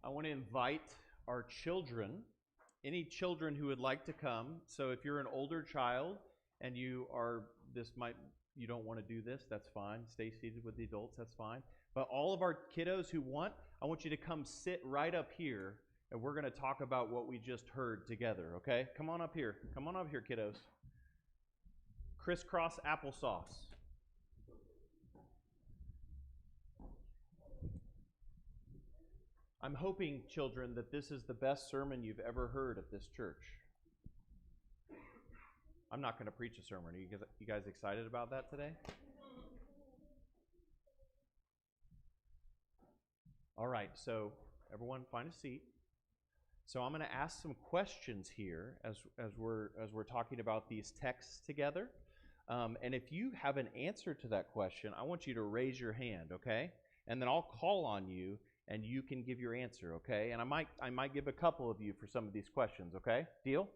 I want to invite our children, any children who would like to come. So if you're an older child and you don't want to do this, that's fine. Stay seated with the adults, that's fine. But all of our kiddos who want, I want you to come sit right up here, and we're going to talk about what we just heard together, okay? Come on up here. Come on up here, kiddos. Crisscross applesauce. I'm hoping, children, that this is the best sermon you've ever heard at this church. I'm not going to preach a sermon. Are you guys excited about that today? All right, so everyone find a seat. So I'm going to ask some questions here as we're talking about these texts together. And if you have an answer to that question, I want you to raise your hand, okay? And then I'll call on you, and you can give your answer, okay? And I might give a couple of you for some of these questions, okay? Deal?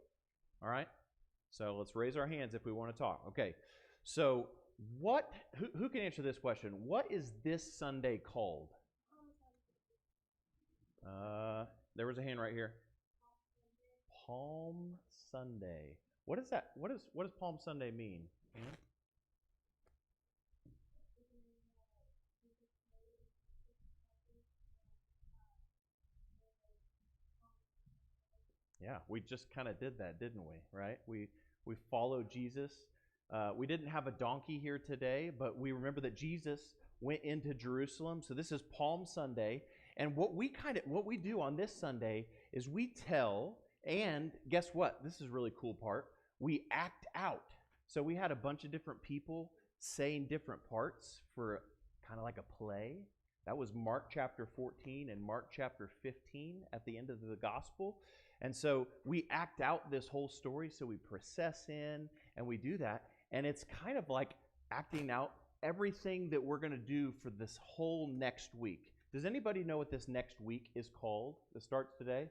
All right? So let's raise our hands if we want to talk. Okay. So who can answer this question? What is this Sunday called? There was a hand right here. Palm Sunday. What is that? What does Palm Sunday mean? Yeah, we just kind of did that, didn't we? Right? We followed Jesus. We didn't have a donkey here today, but we remember that Jesus went into Jerusalem. So this is Palm Sunday, and what we do on this Sunday is we tell, and guess what? This is a really cool part. We act out. So we had a bunch of different people saying different parts for kind of like a play. That was Mark chapter 14 and Mark chapter 15 at the end of the gospel. And so we act out this whole story. So we process in and we do that. And it's kind of like acting out everything that we're going to do for this whole next week. Does anybody know what this next week is called that starts today?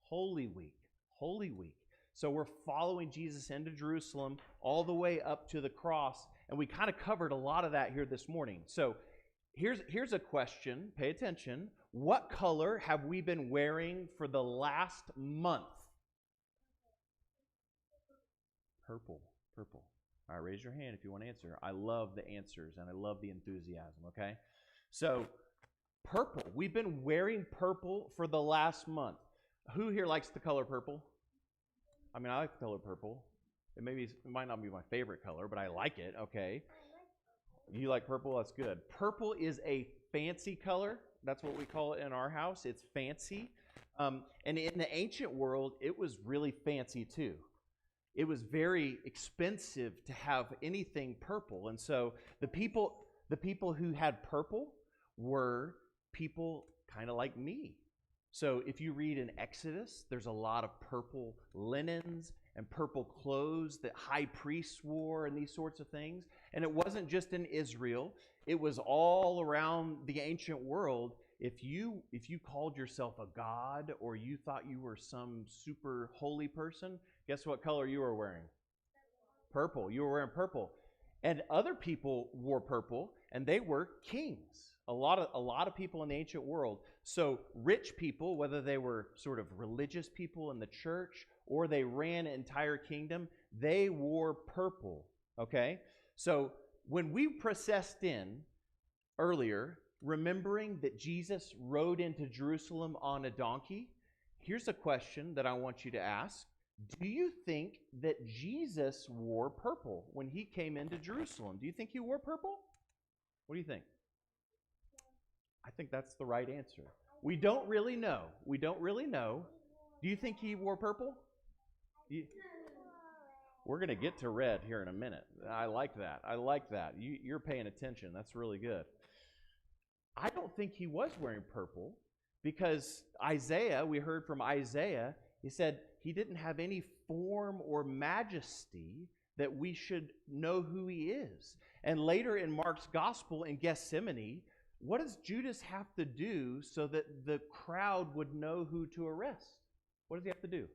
Holy Week. Holy Week. So we're following Jesus into Jerusalem all the way up to the cross. And we kind of covered a lot of that here this morning. So here's a question. Pay attention. What color have we been wearing for the last month? Purple. Purple. All right, raise your hand if you want to answer. I love the answers and I love the enthusiasm, okay? So, purple. We've been wearing purple for the last month. Who here likes the color purple? I mean, I like the color purple. It might not be my favorite color, but I like it, okay? You like purple? That's good. Purple is a fancy color. That's what we call it in our house. It's fancy. And in the ancient world, it was really fancy too. It was very expensive to have anything purple. And so the people who had purple were people kind of like me. So if you read in Exodus, there's a lot of purple linens and purple clothes that high priests wore and these sorts of things. And it wasn't just in Israel. It was all around the ancient world. If you called yourself a god or you thought you were some super holy person, guess what color you were wearing? Purple. You were wearing purple. And other people wore purple, and they were kings. A lot of people in the ancient world. So rich people, whether they were sort of religious people in the church or they ran an entire kingdom, they wore purple, okay? So when we processed in earlier, remembering that Jesus rode into Jerusalem on a donkey, here's a question that I want you to ask. Do you think that Jesus wore purple when he came into Jerusalem? Do you think he wore purple? What do you think? I think that's the right answer. We don't really know. We don't really know. Do you think he wore purple? We're going to get to red here in a minute. I like that. I like that. You're paying attention. That's really good. I don't think he was wearing purple because Isaiah, we heard from Isaiah, he said he didn't have any form or majesty that we should know who he is. And later in Mark's gospel in Gethsemane, what does Judas have to do so that the crowd would know who to arrest? What does he have to do?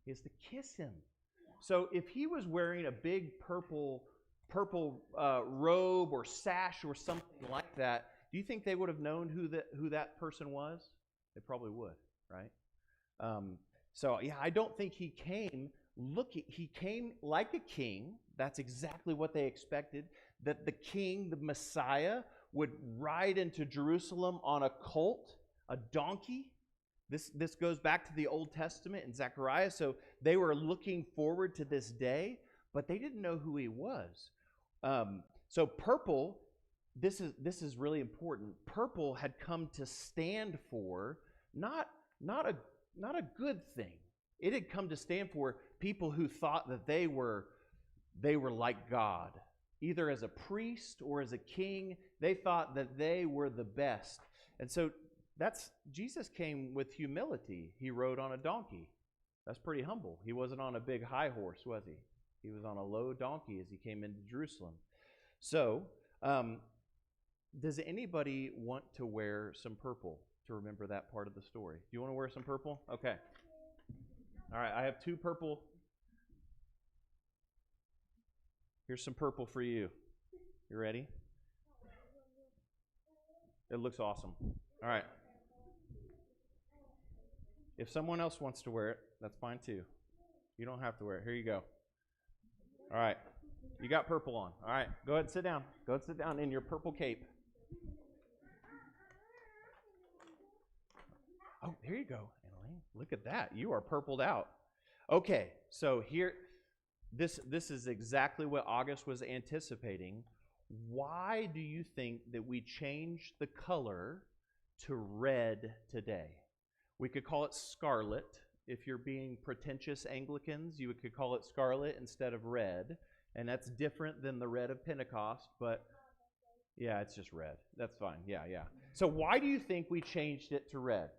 He has to kiss him. So if he was wearing a big purple robe or sash or something like that, do you think they would have known who that person was? They probably would, right? So yeah, I don't think he came he came like a king. That's exactly what they expected, that the king, the Messiah, would ride into Jerusalem on a colt, a donkey. This goes back to the Old Testament in Zechariah. So they were looking forward to this day, but they didn't know who he was. So purple, this is really important. Purple had come to stand for not a good thing. It had come to stand for people who thought that they were like God. Either as a priest or as a king, they thought that they were the best. And so Jesus came with humility. He rode on a donkey. That's pretty humble. He wasn't on a big high horse, was he? He was on a low donkey as he came into Jerusalem. So, does anybody want to wear some purple to remember that part of the story? Do you want to wear some purple? Okay. All right, I have 2 purple. Here's some purple for you. You ready? It looks awesome. All right. If someone else wants to wear it, that's fine too. You don't have to wear it. Here you go. All right. You got purple on. All right. Go ahead and sit down. Go ahead and sit down in your purple cape. Oh, there you go, Annalene. Look at that. You are purpled out. Okay. So here, this is exactly what August was anticipating. Why do you think that we changed the color to red today? We could call it scarlet. If you're being pretentious Anglicans, you could call it scarlet instead of red. And that's different than the red of Pentecost, but yeah, it's just red. That's fine. Yeah. So why do you think we changed it to red?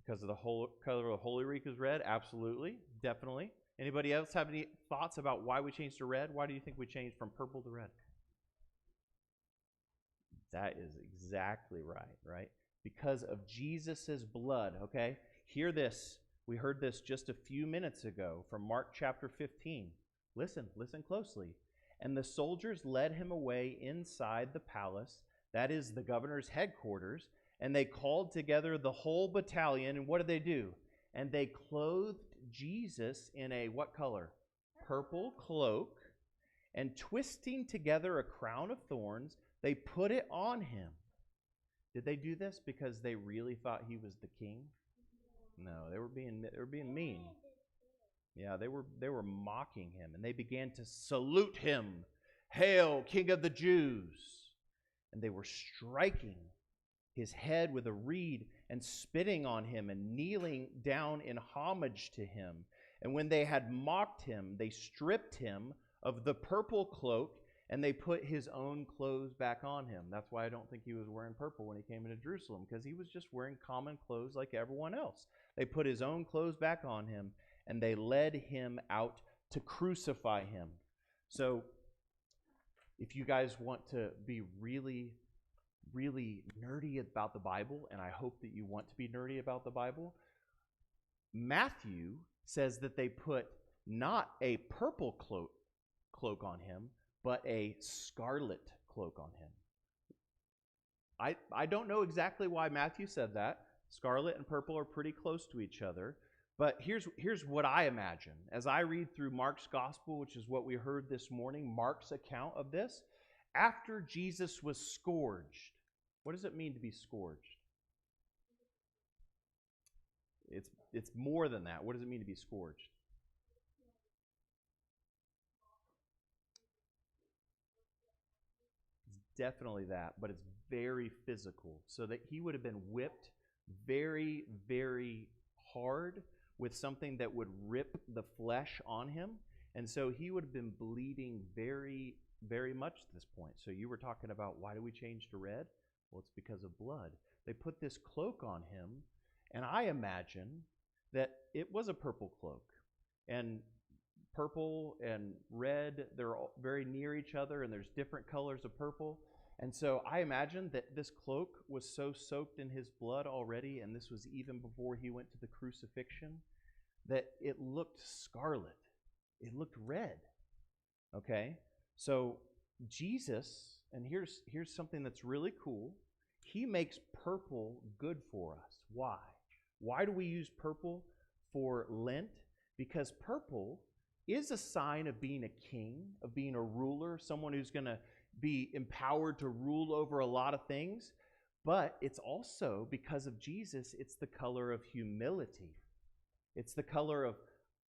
Because of the whole color of Holy Week is red? Absolutely. Definitely. Anybody else have any thoughts about why we changed to red? Why do you think we changed from purple to red? That is exactly right? Because of Jesus' blood, okay? Hear this. We heard this just a few minutes ago from Mark chapter 15. Listen closely. And the soldiers led him away inside the palace, that is the governor's headquarters, and they called together the whole battalion, and what did they do? And they clothed Jesus in a what color? Purple cloak, and twisting together a crown of thorns, they put it on him. Did they do this because they really thought he was the king? No, they were being mean. Yeah, they were mocking him, and they began to salute him. Hail, King of the Jews! And they were striking his head with a reed and spitting on him and kneeling down in homage to him. And when they had mocked him, they stripped him of the purple cloak and they put his own clothes back on him. That's why I don't think he was wearing purple when he came into Jerusalem, because he was just wearing common clothes like everyone else. They put his own clothes back on him, and they led him out to crucify him. So if you guys want to be really, really nerdy about the Bible, and I hope that you want to be nerdy about the Bible, Matthew says that they put not a purple cloak on him, but a scarlet cloak on him. I don't know exactly why Matthew said that. Scarlet and purple are pretty close to each other. But here's what I imagine. As I read through Mark's gospel, which is what we heard this morning, Mark's account of this, after Jesus was scourged, what does it mean to be scourged? It's more than that. What does it mean to be scourged? Definitely that, but it's very physical. So that he would have been whipped very, very hard with something that would rip the flesh on him. And so he would have been bleeding very, very much at this point. So you were talking about, why do we change to red? Well, it's because of blood. They put this cloak on him, and I imagine that it was a purple cloak. And purple and red, they're all very near each other, and there's different colors of purple. And so I imagine that this cloak was so soaked in his blood already, and this was even before he went to the crucifixion, that it looked scarlet. It looked red. Okay? So Jesus, and here's something that's really cool. he makes purple good for us. Why? Why do we use purple for Lent? Because purple is a sign of being a king, of being a ruler, someone who's going to be empowered to rule over a lot of things. But it's also, because of Jesus, it's the color of humility. It's the color of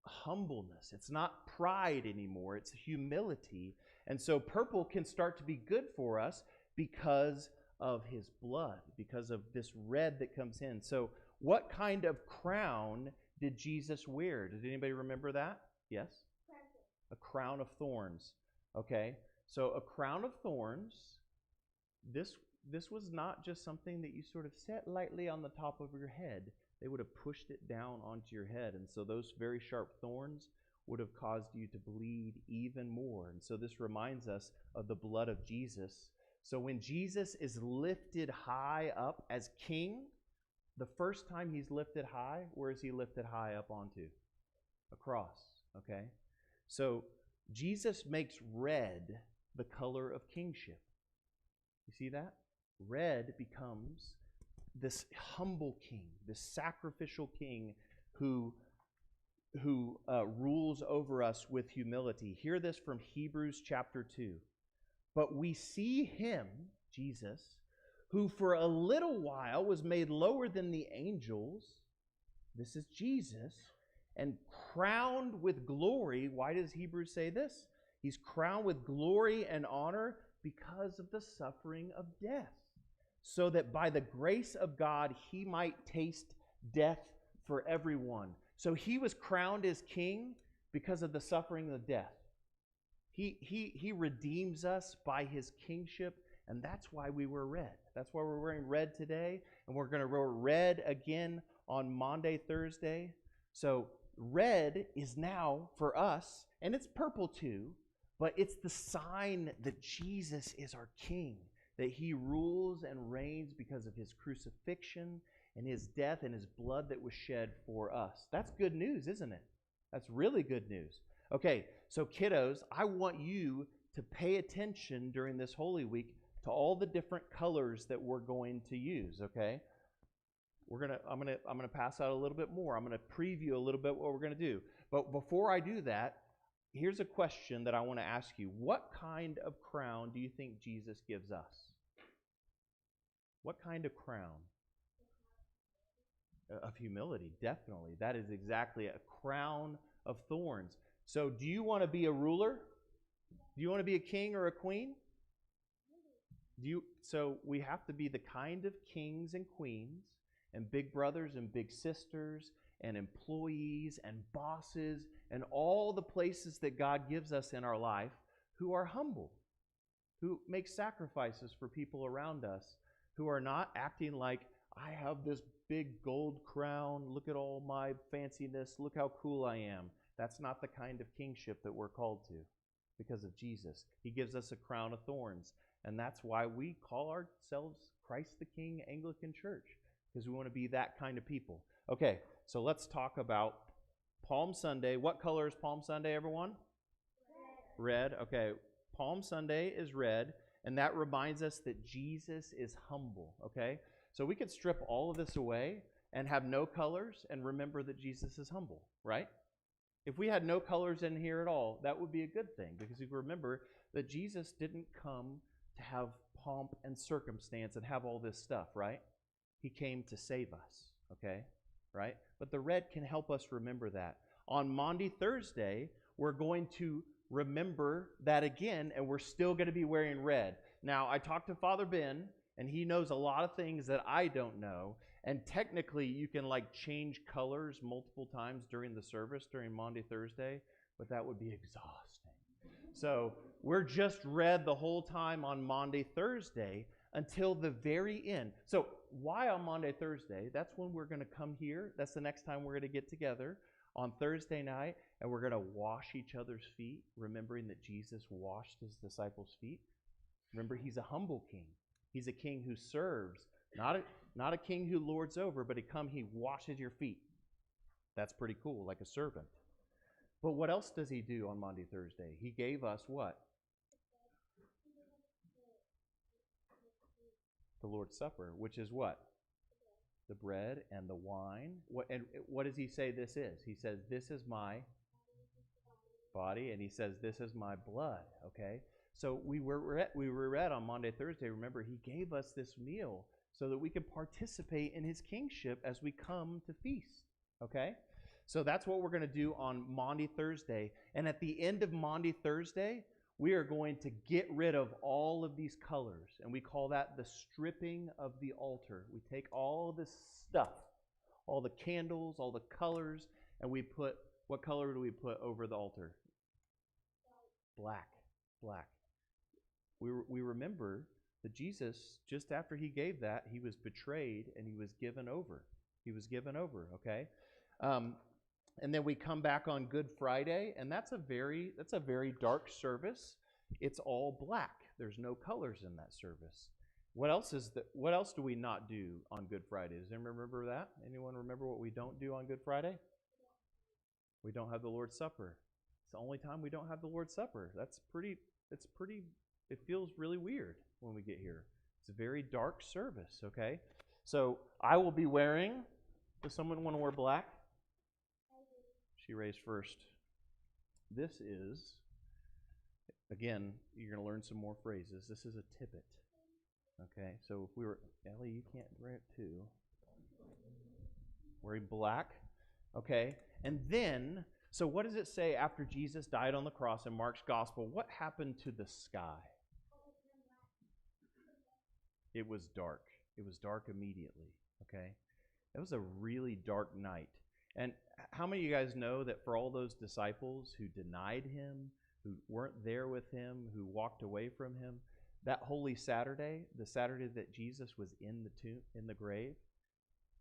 humbleness. It's not pride anymore. It's humility. And so purple can start to be good for us because of his blood, because of this red that comes in. So what kind of crown did Jesus wear? Did anybody remember that? Yes? A crown of thorns. Okay, so a crown of thorns, this was not just something that you sort of set lightly on the top of your head. They would have pushed it down onto your head. And so those very sharp thorns would have caused you to bleed even more. And so this reminds us of the blood of Jesus. So when Jesus is lifted high up as king, the first time he's lifted high, where is he lifted high up onto? A cross, okay? So Jesus makes red the color of kingship. You see that? Red becomes this humble king, this sacrificial king who rules over us with humility. Hear this from Hebrews chapter 2. But we see him, Jesus, who for a little while was made lower than the angels. This is Jesus. And crowned with glory. Why does Hebrews say this? He's crowned with glory and honor because of the suffering of death, so that by the grace of God he might taste death for everyone. So he was crowned as king because of the suffering of death. He redeems us by his kingship, and that's why we wear red. That's why we're wearing red today, and we're going to wear red again on Maundy, Thursday. So red is now for us, and it's purple too, but it's the sign that Jesus is our king, that he rules and reigns because of his crucifixion and his death and his blood that was shed for us. That's good news, isn't it? That's really good news. Okay, so kiddos, I want you to pay attention during this Holy Week to all the different colors that we're going to use, okay? I'm gonna pass out a little bit more. I'm gonna preview a little bit what we're gonna do. But before I do that, here's a question that I want to ask you. What kind of crown do you think Jesus gives us? What kind of crown? Of humility, definitely. That is exactly a crown of thorns. So do you want to be a ruler? Do you want to be a king or a queen? So we have to be the kind of kings and queens and big brothers and big sisters and employees and bosses and all the places that God gives us in our life who are humble, who make sacrifices for people around us, who are not acting like, I have this big gold crown, look at all my fanciness, look how cool I am. That's not the kind of kingship that we're called to because of Jesus. He gives us a crown of thorns, and that's why we call ourselves Christ the King Anglican Church, because we want to be that kind of people. Okay, so let's talk about Palm Sunday. What color is Palm Sunday, everyone? Red. Okay, Palm Sunday is red, and that reminds us that Jesus is humble, okay? So we could strip all of this away and have no colors and remember that Jesus is humble, right? If we had no colors in here at all, that would be a good thing, because we remember that Jesus didn't come to have pomp and circumstance and have all this stuff, right? He came to save us, okay? Right? But the red can help us remember that. On Maundy, Thursday, we're going to remember that again, and we're still going to be wearing red. Now, I talked to Father Ben, and he knows a lot of things that I don't know. And technically, you can like change colors multiple times during the service during Maundy, Thursday, but that would be exhausting. So we're just red the whole time on Maundy, Thursday until the very end. So why on Maundy, Thursday? That's when we're going to come here. That's the next time we're going to get together on Thursday night, and we're going to wash each other's feet, remembering that Jesus washed his disciples' feet. Remember, he's a humble king. He's a king who serves, not a king who lords over, but he washes your feet. That's pretty cool, like a servant. But what else does he do on Maundy, Thursday? He gave us what? The Lord's Supper, which is what? The bread and the wine. What does he say this is? He says, this is my body, and he says, this is my blood, okay? So we were read on Maundy, Thursday, remember, he gave us this meal so that we can participate in his kingship as we come to feast, okay? So that's what we're going to do on Maundy, Thursday. And at the end of Maundy, Thursday, we are going to get rid of all of these colors, and we call that the stripping of the altar. We take all this stuff, all the candles, all the colors, and we put, what color do we put over the altar? Black. Black. We remember that Jesus, just after he gave that, he was betrayed and he was given over. He was given over, okay? And then we come back on Good Friday, and that's a very dark service. It's all black. There's no colors in that service. What else do we not do on Good Friday? Does anyone remember that? Anyone remember what we don't do on Good Friday? We don't have the Lord's Supper. It's the only time we don't have the Lord's Supper. It feels really weird when we get here. It's a very dark service, okay? So I will be wearing, does someone want to wear black? She raised first. This is, again, you're going to learn some more phrases. This is a tippet. Okay, so if we were, Ellie, you can't wear it too. Wearing black. Okay, and then, so what does it say after Jesus died on the cross in Mark's gospel? What happened to the sky? It was dark. It was dark immediately. Okay, it was a really dark night. And how many of you guys know that for all those disciples who denied him, who weren't there with him, who walked away from him, that Holy Saturday, the Saturday that Jesus was in the tomb, in the grave,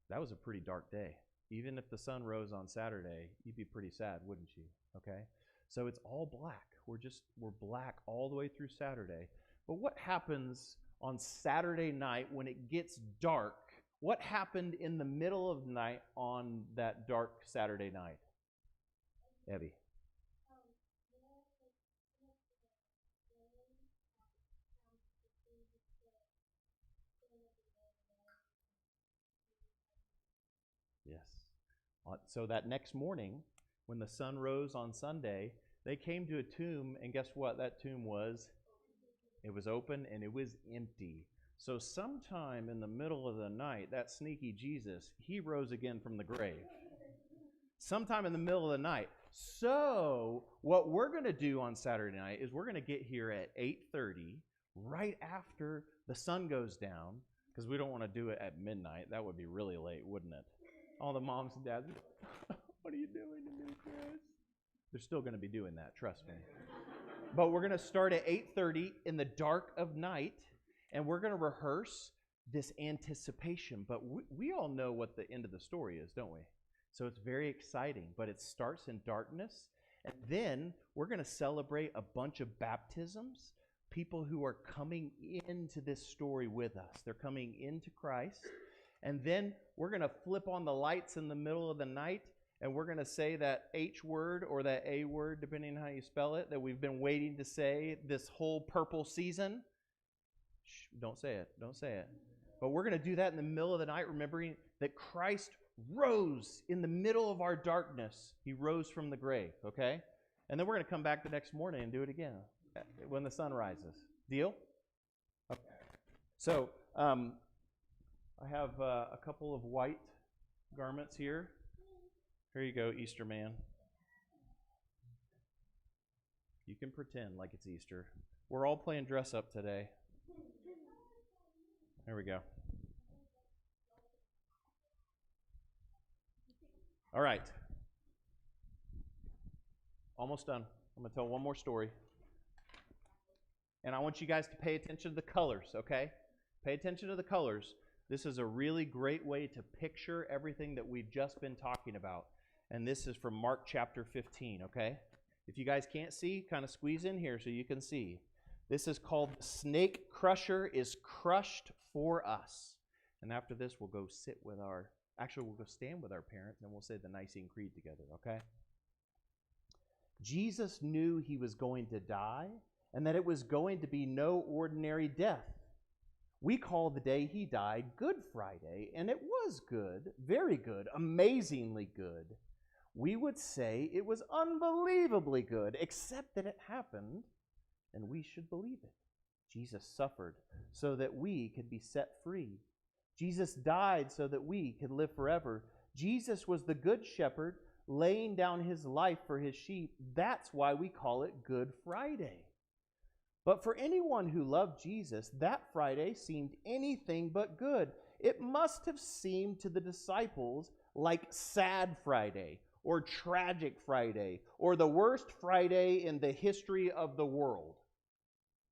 that was a pretty dark day. Even if the sun rose on Saturday, you'd be pretty sad, wouldn't you? Okay? So it's all black. We're black all the way through Saturday. But what happens on Saturday night when it gets dark? What happened in the middle of the night on that dark Saturday night? Abby. Yes. So that next morning, when the sun rose on Sunday, they came to a tomb, and guess what that tomb was? It was open and it was empty. So sometime in the middle of the night, that sneaky Jesus, he rose again from the grave. Sometime in the middle of the night. So what we're going to do on Saturday night is we're going to get here at 8:30, right after the sun goes down, because we don't want to do it at midnight. That would be really late, wouldn't it? All the moms and dads, what are you doing to me, Chris? They're still going to be doing that, trust me. But we're going to start at 8:30 in the dark of night, and we're going to rehearse this anticipation. But we all know what the end of the story is, don't we? So it's very exciting, but it starts in darkness. And then we're going to celebrate a bunch of baptisms, people who are coming into this story with us. They're coming into Christ. And then we're going to flip on the lights in the middle of the night, and we're going to say that H word or that A word, depending on how you spell it, that we've been waiting to say this whole purple season. Shh, don't say it. Don't say it. But we're going to do that in the middle of the night, remembering that Christ rose in the middle of our darkness. He rose from the grave, okay? And then we're going to come back the next morning and do it again when the sun rises. Deal? Okay. So, I have a couple of white garments here. Here you go, Easter man. You can pretend like it's Easter. We're all playing dress up today. There we go. All right. Almost done. I'm going to tell one more story. And I want you guys to pay attention to the colors, okay? Pay attention to the colors. This is a really great way to picture everything that we've just been talking about. And this is from Mark chapter 15, okay? If you guys can't see, kind of squeeze in here so you can see. This is called Snake Crusher is Crushed for Us. And after this, we'll go sit with our, actually, we'll go stand with our parents and we'll say the Nicene Creed together, okay? Jesus knew he was going to die and that it was going to be no ordinary death. We call the day he died Good Friday, and it was good, very good, amazingly good. We would say it was unbelievably good, except that it happened, and we should believe it. Jesus suffered so that we could be set free. Jesus died so that we could live forever. Jesus was the good shepherd, laying down his life for his sheep. That's why we call it Good Friday. But for anyone who loved Jesus, that Friday seemed anything but good. It must have seemed to the disciples like Sad Friday or Tragic Friday or the worst Friday in the history of the world.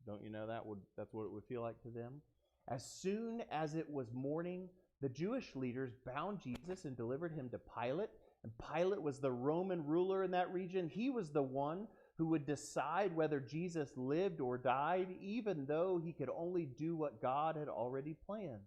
Don't you know that's what it would feel like to them? As soon as it was morning, the Jewish leaders bound Jesus and delivered him to Pilate. And Pilate was the Roman ruler in that region. He was the one who would decide whether Jesus lived or died, even though he could only do what God had already planned.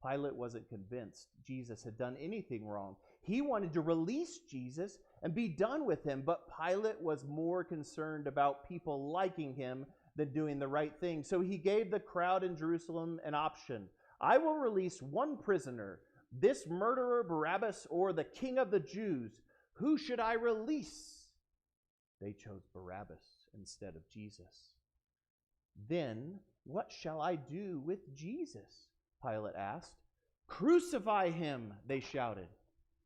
Pilate wasn't convinced Jesus had done anything wrong. He wanted to release Jesus and be done with him, but Pilate was more concerned about people liking him than doing the right thing. So he gave the crowd in Jerusalem an option. I will release one prisoner, this murderer Barabbas or the king of the Jews. Who should I release? They chose Barabbas instead of Jesus. Then what shall I do with Jesus? Pilate asked. Crucify him, they shouted.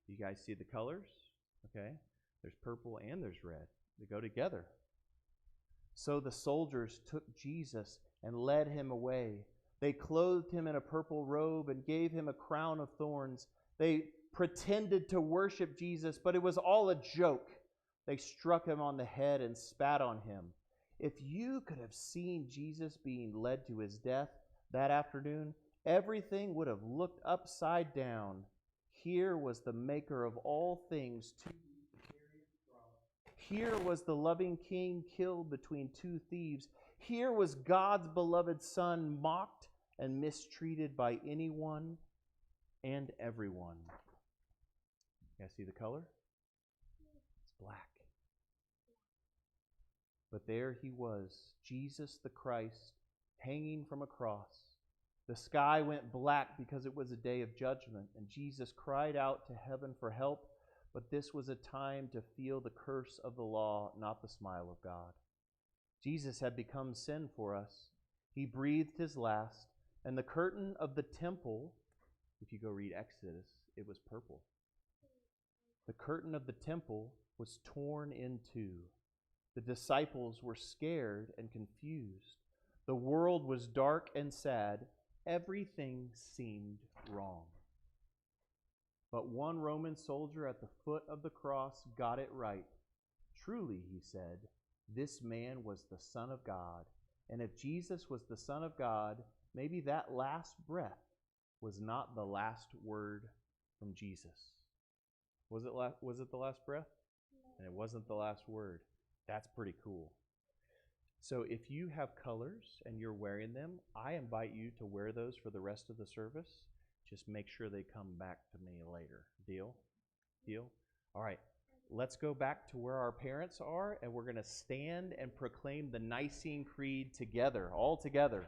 You guys see the colors? Okay. There's purple and there's red. They go together. So the soldiers took Jesus and led him away. They clothed him in a purple robe and gave him a crown of thorns. They pretended to worship Jesus, but it was all a joke. They struck him on the head and spat on him. If you could have seen Jesus being led to his death that afternoon, everything would have looked upside down. Here was the maker of all things to be carried from. Here was the loving king killed between two thieves. Here was God's beloved Son mocked and mistreated by anyone and everyone. You guys see the color? It's black. But there he was, Jesus the Christ, hanging from a cross. The sky went black because it was a day of judgment, and Jesus cried out to heaven for help, but this was a time to feel the curse of the law, not the smile of God. Jesus had become sin for us. He breathed his last, and the curtain of the temple, if you go read Exodus, it was purple. The curtain of the temple was torn in two. The disciples were scared and confused. The world was dark and sad. Everything seemed wrong. But one Roman soldier at the foot of the cross got it right. Truly, he said, this man was the Son of God. And if Jesus was the Son of God, maybe that last breath was not the last word from Jesus. Was it the last breath? And it wasn't the last word. That's pretty cool. So if you have colors and you're wearing them, I invite you to wear those for the rest of the service. Just make sure they come back to me later. Deal? Deal? All right. Let's go back to where our parents are, and we're going to stand and proclaim the Nicene Creed together, all together.